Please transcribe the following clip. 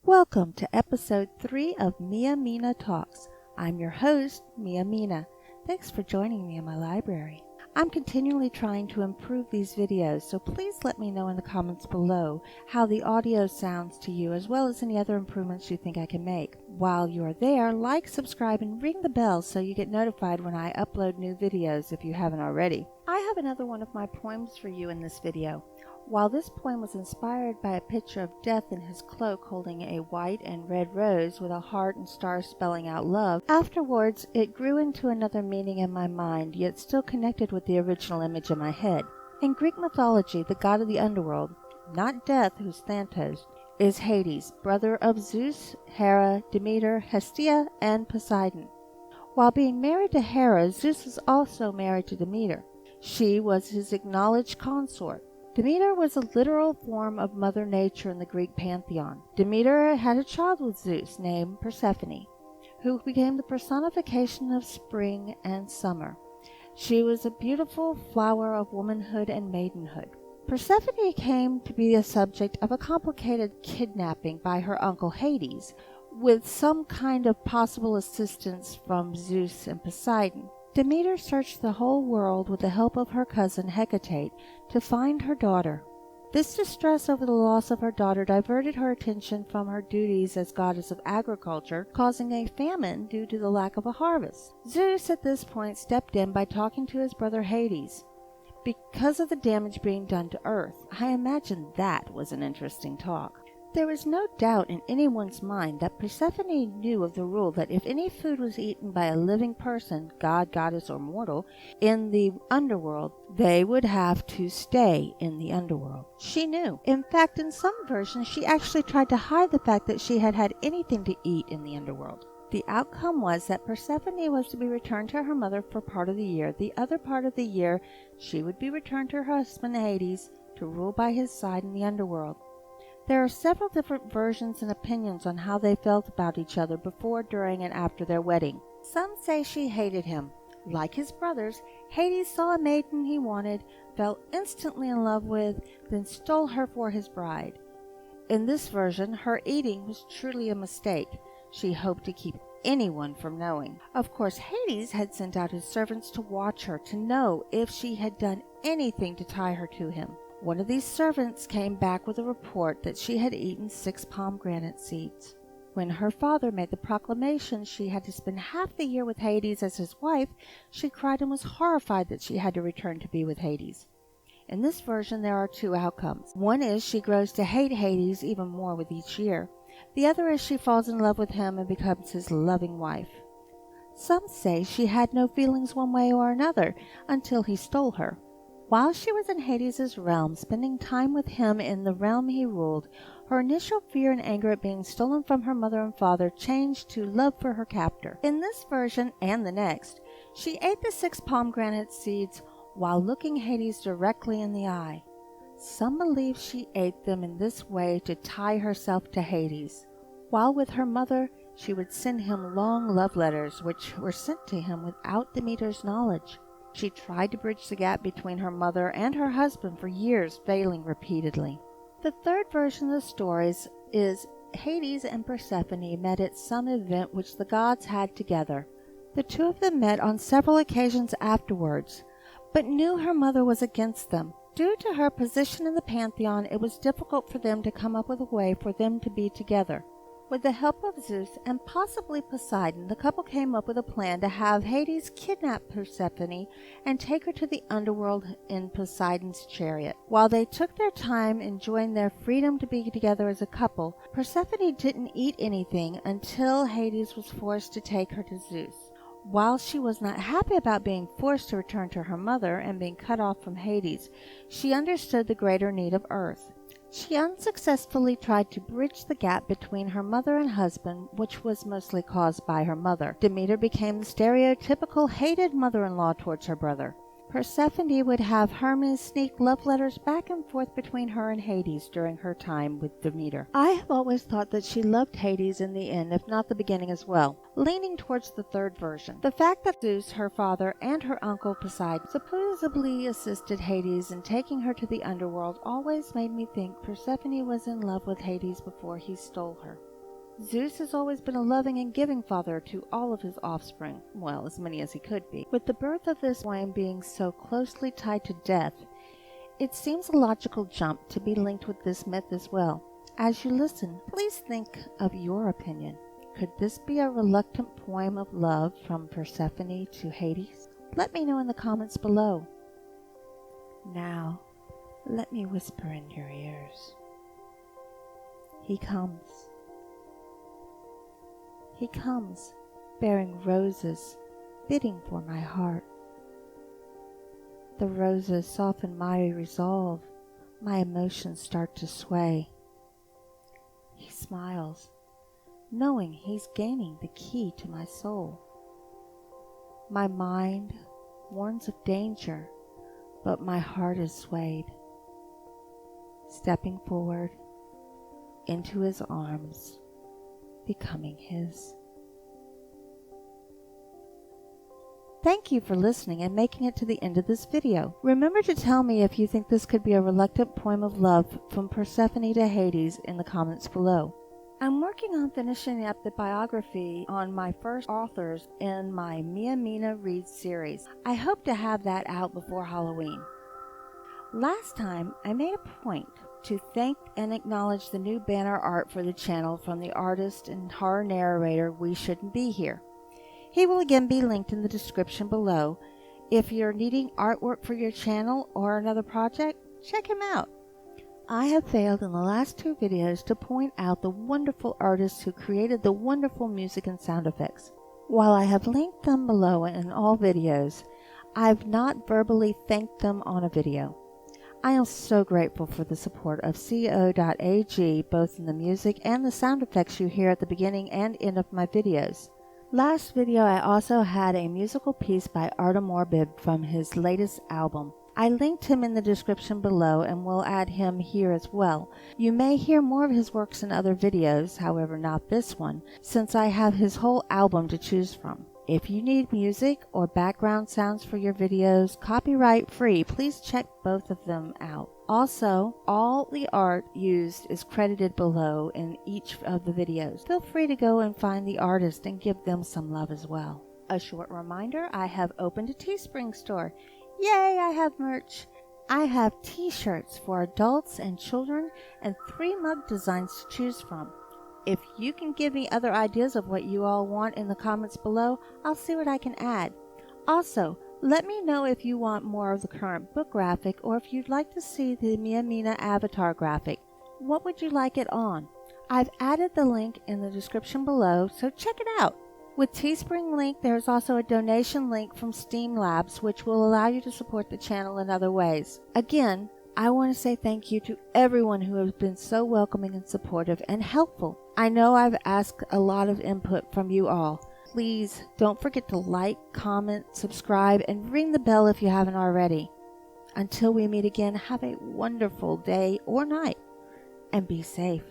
Welcome to episode 3 of Mina Talks. I'm your host, Mina. Thanks for joining me in my library. I'm continually trying to improve these videos, so please let me know in the comments below how the audio sounds to you, as well as any other improvements you think I can make. While you're there, like, subscribe, and ring the bell so you get notified when I upload new videos if you haven't already. I have another one of my poems for you in this video. While this poem was inspired by a picture of Death in his cloak holding a white and red rose with a heart and stars spelling out love, afterwards it grew into another meaning in my mind, yet still connected with the original image in my head. In Greek mythology, the god of the underworld, not Death, who's Thanatos, is Hades, brother of Zeus, Hera, Demeter, Hestia, and Poseidon. While being married to Hera, Zeus was also married to Demeter. She was his acknowledged consort. Demeter was a literal form of Mother Nature in the Greek pantheon. Demeter had a child with Zeus named Persephone, who became the personification of spring and summer. She was a beautiful flower of womanhood and maidenhood. Persephone came to be the subject of a complicated kidnapping by her uncle Hades, with some kind of possible assistance from Zeus and Poseidon. Demeter searched the whole world with the help of her cousin Hecate to find her daughter. This distress over the loss of her daughter diverted her attention from her duties as goddess of agriculture, causing a famine due to the lack of a harvest. Zeus at this point stepped in by talking to his brother Hades. Because of the damage being done to Earth, I imagine that was an interesting talk. There is no doubt in anyone's mind that Persephone knew of the rule that if any food was eaten by a living person, god, goddess, or mortal, in the underworld, they would have to stay in the underworld. She knew. In fact, in some versions, she actually tried to hide the fact that she had had anything to eat in the underworld. The outcome was that Persephone was to be returned to her mother for part of the year. The other part of the year, she would be returned to her husband Hades to rule by his side in the underworld. There are several different versions and opinions on how they felt about each other before, during, and after their wedding. Some say she hated him. Like his brothers, Hades saw a maiden he wanted, fell instantly in love with, then stole her for his bride. In this version, her eating was truly a mistake. She hoped to keep anyone from knowing. Of course, Hades had sent out his servants to watch her, to know if she had done anything to tie her to him. One of these servants came back with a report that she had eaten 6 pomegranate seeds. When her father made the proclamation she had to spend half the year with Hades as his wife, she cried and was horrified that she had to return to be with Hades. In this version, there are 2 outcomes. One is she grows to hate Hades even more with each year. The other is she falls in love with him and becomes his loving wife. Some say she had no feelings one way or another until he stole her. While she was in Hades' realm, spending time with him in the realm he ruled, her initial fear and anger at being stolen from her mother and father changed to love for her captor. In this version, and the next, she ate the 6 pomegranate seeds while looking Hades directly in the eye. Some believe she ate them in this way to tie herself to Hades. While with her mother, she would send him long love letters which were sent to him without Demeter's knowledge. She tried to bridge the gap between her mother and her husband for years, failing repeatedly. The third version of the stories is Hades and Persephone met at some event which the gods had together. The 2 of them met on several occasions afterwards, but knew her mother was against them. Due to her position in the pantheon, it was difficult for them to come up with a way for them to be together. With the help of Zeus and possibly Poseidon, the couple came up with a plan to have Hades kidnap Persephone and take her to the underworld in Poseidon's chariot. While they took their time enjoying their freedom to be together as a couple, Persephone didn't eat anything until Hades was forced to take her to Zeus. While she was not happy about being forced to return to her mother and being cut off from Hades, she understood the greater need of Earth. She unsuccessfully tried to bridge the gap between her mother and husband, which was mostly caused by her mother. Demeter became the stereotypical hated mother-in-law towards her brother. Persephone would have Hermes sneak love letters back and forth between her and Hades during her time with Demeter. I have always thought that she loved Hades in the end, if not the beginning as well, leaning towards the third version. The fact that Zeus, her father, and her uncle Poseidon supposedly assisted Hades in taking her to the underworld always made me think Persephone was in love with Hades before he stole her. Zeus has always been a loving and giving father to all of his offspring, well, as many as he could be. With the birth of this poem being so closely tied to death, it seems a logical jump to be linked with this myth as well. As you listen, please think of your opinion. Could this be a reluctant poem of love from Persephone to Hades? Let me know in the comments below. Now, let me whisper in your ears. He comes. He comes, bearing roses, bidding for my heart. The roses soften my resolve, my emotions start to sway. He smiles, knowing he's gaining the key to my soul. My mind warns of danger, but my heart is swayed. Stepping forward into his arms, becoming his. Thank you for listening and making it to the end of this video. Remember to tell me if you think this could be a reluctant poem of love from Persephone to Hades in the comments below. I'm working on finishing up the biography on my first authors in my Mina Reads series. I hope to have that out before Halloween. Last time, I made a point to thank and acknowledge the new banner art for the channel from the artist and horror narrator We Shouldn't Be Here. He will again be linked in the description below. If you're needing artwork for your channel or another project, check him out. I have failed in the last 2 videos to point out the wonderful artists who created the wonderful music and sound effects. While I have linked them below in all videos, I've not verbally thanked them on a video. I am so grateful for the support of co.ag both in the music and the sound effects you hear at the beginning and end of my videos. Last video I also had a musical piece by Artem Orbib from his latest album. I linked him in the description below and will add him here as well. You may hear more of his works in other videos, however not this one, since I have his whole album to choose from. If you need music or background sounds for your videos, copyright free, please check both of them out. Also, all the art used is credited below in each of the videos. Feel free to go and find the artist and give them some love as well. A short reminder, I have opened a Teespring store. Yay, I have merch. I have t-shirts for adults and children and 3 mug designs to choose from. If you can give me other ideas of what you all want in the comments below, I'll see what I can add. Also, let me know if you want more of the current book graphic or if you'd like to see the Mina avatar graphic. What would you like it on? I've added the link in the description below, so check it out. With Teespring link, there's also a donation link from Steam Labs, which will allow you to support the channel in other ways. Again, I want to say thank you to everyone who has been so welcoming and supportive and helpful. I know I've asked a lot of input from you all. Please don't forget to like, comment, subscribe, and ring the bell if you haven't already. Until we meet again, have a wonderful day or night, and be safe.